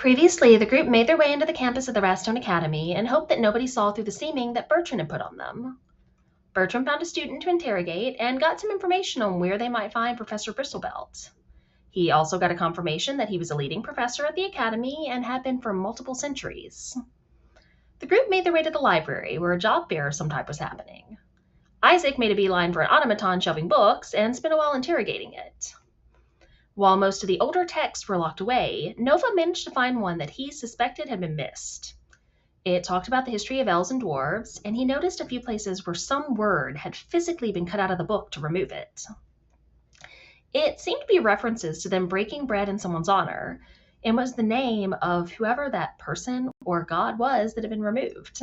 Previously, the group made their way into the campus of the Rastone Academy and hoped that nobody saw through the seaming that Bertrand had put on them. Bertrand found a student to interrogate and got some information on where they might find Professor Bristlebelt. He also got a confirmation that he was a leading professor at the academy and had been for multiple centuries. The group made their way to the library, where a job fair of some type was happening. Isaac made a beeline for an automaton shelving books and spent a while interrogating it. While most of the older texts were locked away, Nova managed to find one that he suspected had been missed. It talked about the history of elves and dwarves, and he noticed a few places where some word had physically been cut out of the book to remove it. It seemed to be references to them breaking bread in someone's honor, and was the name of whoever that person or god was that had been removed.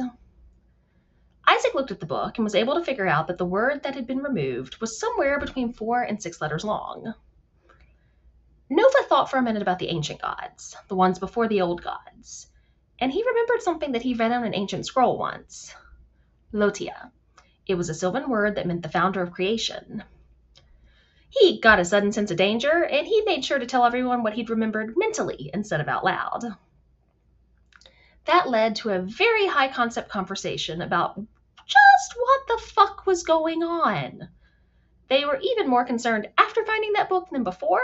Isaac looked at the book and was able to figure out that the word that had been removed was somewhere between 4 and 6 letters long. Nova thought for a minute about the ancient gods, the ones before the old gods, and he remembered something that he read on an ancient scroll once. Lotia. It was a Sylvan word that meant the founder of creation. He got a sudden sense of danger, and he made sure to tell everyone what he'd remembered mentally instead of out loud. That led to a very high-concept conversation about just what the fuck was going on. They were even more concerned after finding that book than before,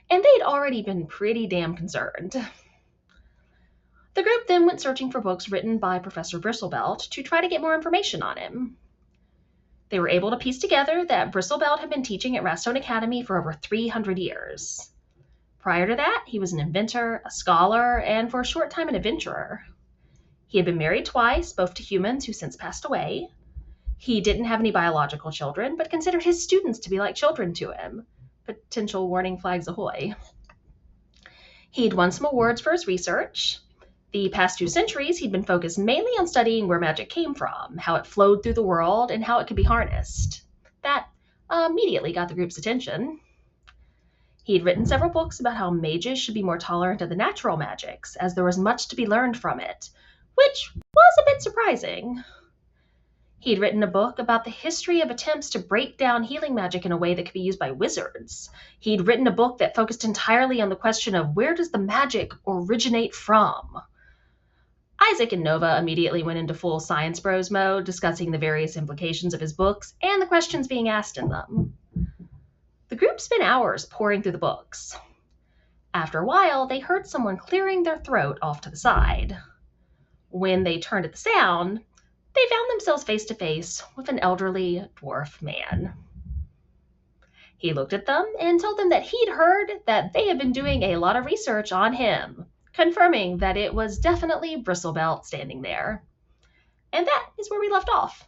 and they'd already been pretty damn concerned. The group then went searching for books written by Professor Bristlebelt to try to get more information on him. They were able to piece together that Bristlebelt had been teaching at Rastone Academy for over 300 years. Prior to that, he was an inventor, a scholar, and for a short time an adventurer. He had been married twice, both to humans who since passed away. He didn't have any biological children, but considered his students to be like children to him. Potential warning flags ahoy. He'd won some awards for his research. The past 2 centuries, he'd been focused mainly on studying where magic came from, how it flowed through the world, and how it could be harnessed. That immediately got the group's attention. He'd written several books about how mages should be more tolerant of the natural magics, as there was much to be learned from it, which was a bit surprising. He'd written a book about the history of attempts to break down healing magic in a way that could be used by wizards. He'd written a book that focused entirely on the question of where does the magic originate from? Isaac and Nova immediately went into full science bros mode, discussing the various implications of his books and the questions being asked in them. The group spent hours poring through the books. After a while, they heard someone clearing their throat off to the side. When they turned at the sound, they found themselves face to face with an elderly dwarf man. He looked at them and told them that he'd heard that they had been doing a lot of research on him, confirming that it was definitely Bristlebelt standing there. And that is where we left off.